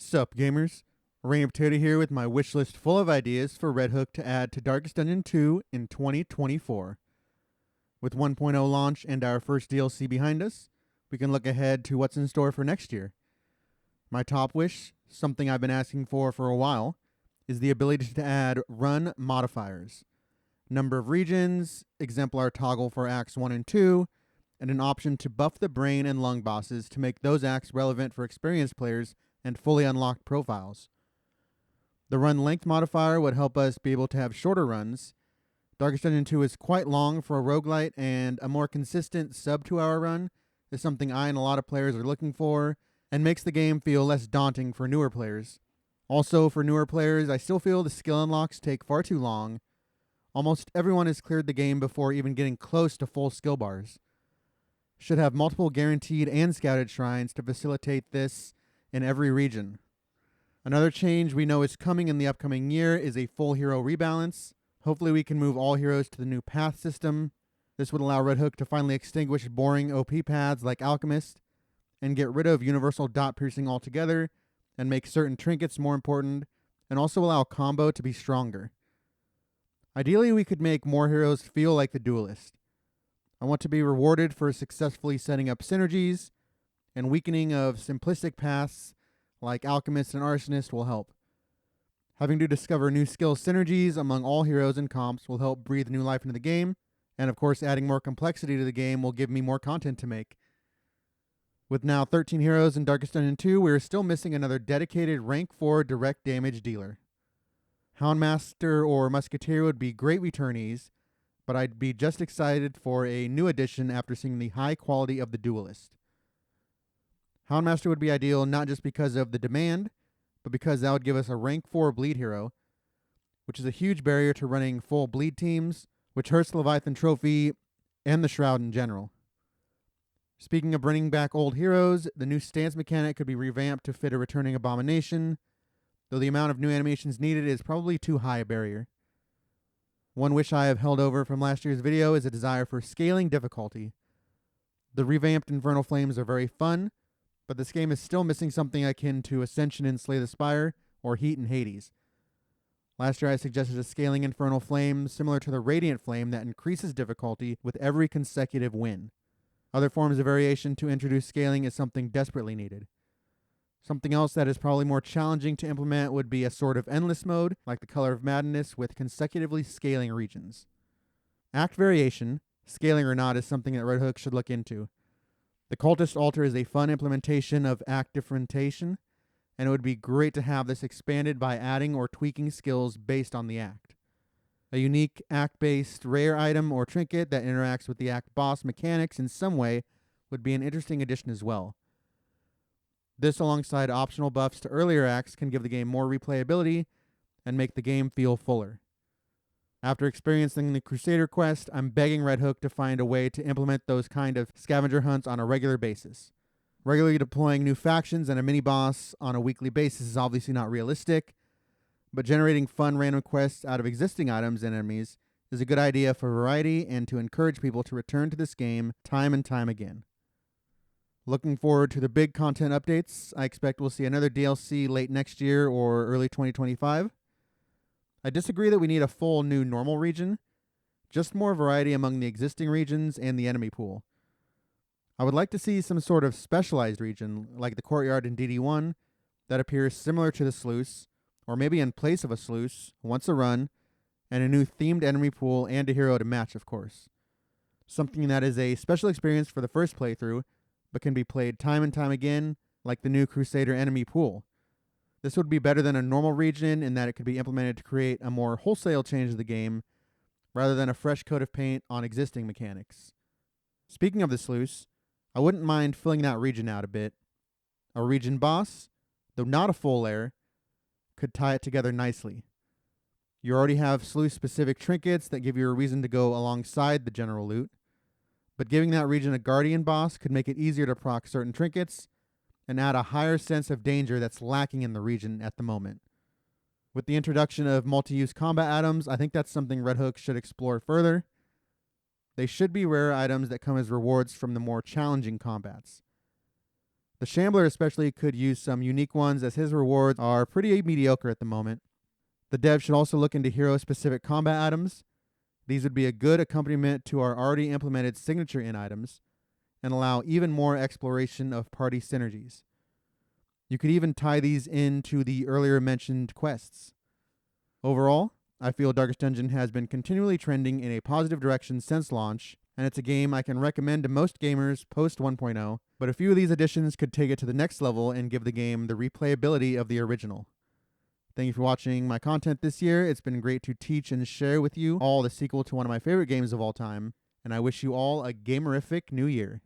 Sup, gamers? Rain Potato here with my wish list full of ideas for Red Hook to add to Darkest Dungeon 2 in 2024. With 1.0 launch and our first DLC behind us, we can look ahead to what's in store for next year. My top wish, something I've been asking for a while, is the ability to add run modifiers. Number of regions, exemplar toggle for acts 1 and 2, and an option to buff the brain and lung bosses to make those acts relevant for experienced players and fully unlocked profiles. The run length modifier would help us be able to have shorter runs. Darkest Dungeon 2 is quite long for a roguelite, and a more consistent sub 2 hour run is something I and a lot of players are looking for, and makes the game feel less daunting for newer players. Also, for newer players, I still feel the skill unlocks take far too long. Almost everyone has cleared the game before even getting close to full skill bars. Should have multiple guaranteed and scouted shrines to facilitate this in every region. Another change we know is coming in the upcoming year is a full hero rebalance. Hopefully we can move all heroes to the new path system. This would allow Red Hook to finally extinguish boring OP paths like Alchemist and get rid of universal dot piercing altogether and make certain trinkets more important, and also allow combo to be stronger. Ideally, we could make more heroes feel like the Duelist. I want to be rewarded for successfully setting up synergies, and weakening of simplistic paths like Alchemist and Arsonist will help. Having to discover new skill synergies among all heroes and comps will help breathe new life into the game, and of course adding more complexity to the game will give me more content to make. With now 13 heroes in Darkest Dungeon 2, we are still missing another dedicated rank 4 direct damage dealer. Houndmaster or Musketeer would be great returnees, but I'd be just excited for a new addition after seeing the high quality of the Duelist. Houndmaster would be ideal not just because of the demand, but because that would give us a rank 4 bleed hero, which is a huge barrier to running full bleed teams, which hurts the Leviathan Trophy and the Shroud in general. Speaking of bringing back old heroes, the new stance mechanic could be revamped to fit a returning Abomination, though the amount of new animations needed is probably too high a barrier. One wish I have held over from last year's video is a desire for scaling difficulty. The revamped Infernal Flames are very fun, but this game is still missing something akin to Ascension in Slay the Spire or Heat in Hades. Last year I suggested a scaling Infernal Flame similar to the Radiant Flame that increases difficulty with every consecutive win. Other forms of variation to introduce scaling is something desperately needed. Something else that is probably more challenging to implement would be a sort of endless mode, like the Color of Madness, with consecutively scaling regions. Act variation, scaling or not, is something that Red Hook should look into. The Cultist Altar is a fun implementation of act differentiation, and it would be great to have this expanded by adding or tweaking skills based on the act. A unique act-based rare item or trinket that interacts with the act boss mechanics in some way would be an interesting addition as well. This, alongside optional buffs to earlier acts, can give the game more replayability and make the game feel fuller. After experiencing the Crusader quest, I'm begging Red Hook to find a way to implement those kind of scavenger hunts on a regular basis. Regularly deploying new factions and a mini-boss on a weekly basis is obviously not realistic, but generating fun random quests out of existing items and enemies is a good idea for variety and to encourage people to return to this game time and time again. Looking forward to the big content updates. I expect we'll see another DLC late next year or early 2025. I disagree that we need a full new normal region, just more variety among the existing regions and the enemy pool. I would like to see some sort of specialized region, like the Courtyard in DD1, that appears similar to the Sluice, or maybe in place of a Sluice, once a run, and a new themed enemy pool and a hero to match, of course. Something that is a special experience for the first playthrough, but can be played time and time again, like the new Crusader enemy pool. This would be better than a normal region in that it could be implemented to create a more wholesale change of the game, rather than a fresh coat of paint on existing mechanics. Speaking of the Sluice, I wouldn't mind filling that region out a bit. A region boss, though not a full lair, could tie it together nicely. You already have Sluice-specific trinkets that give you a reason to go alongside the general loot, but giving that region a Guardian boss could make it easier to proc certain trinkets, and add a higher sense of danger that's lacking in the region at the moment. With the introduction of multi-use combat items, I think that's something Red Hook should explore further. They should be rare items that come as rewards from the more challenging combats. The Shambler especially could use some unique ones, as his rewards are pretty mediocre at the moment. The dev should also look into hero-specific combat items. These would be a good accompaniment to our already implemented signature in items, and allow even more exploration of party synergies. You could even tie these into the earlier mentioned quests. Overall, I feel Darkest Dungeon has been continually trending in a positive direction since launch, and it's a game I can recommend to most gamers post 1.0, but a few of these additions could take it to the next level and give the game the replayability of the original. Thank you for watching my content this year. It's been great to teach and share with you all the sequel to one of my favorite games of all time, and I wish you all a gamerific new year.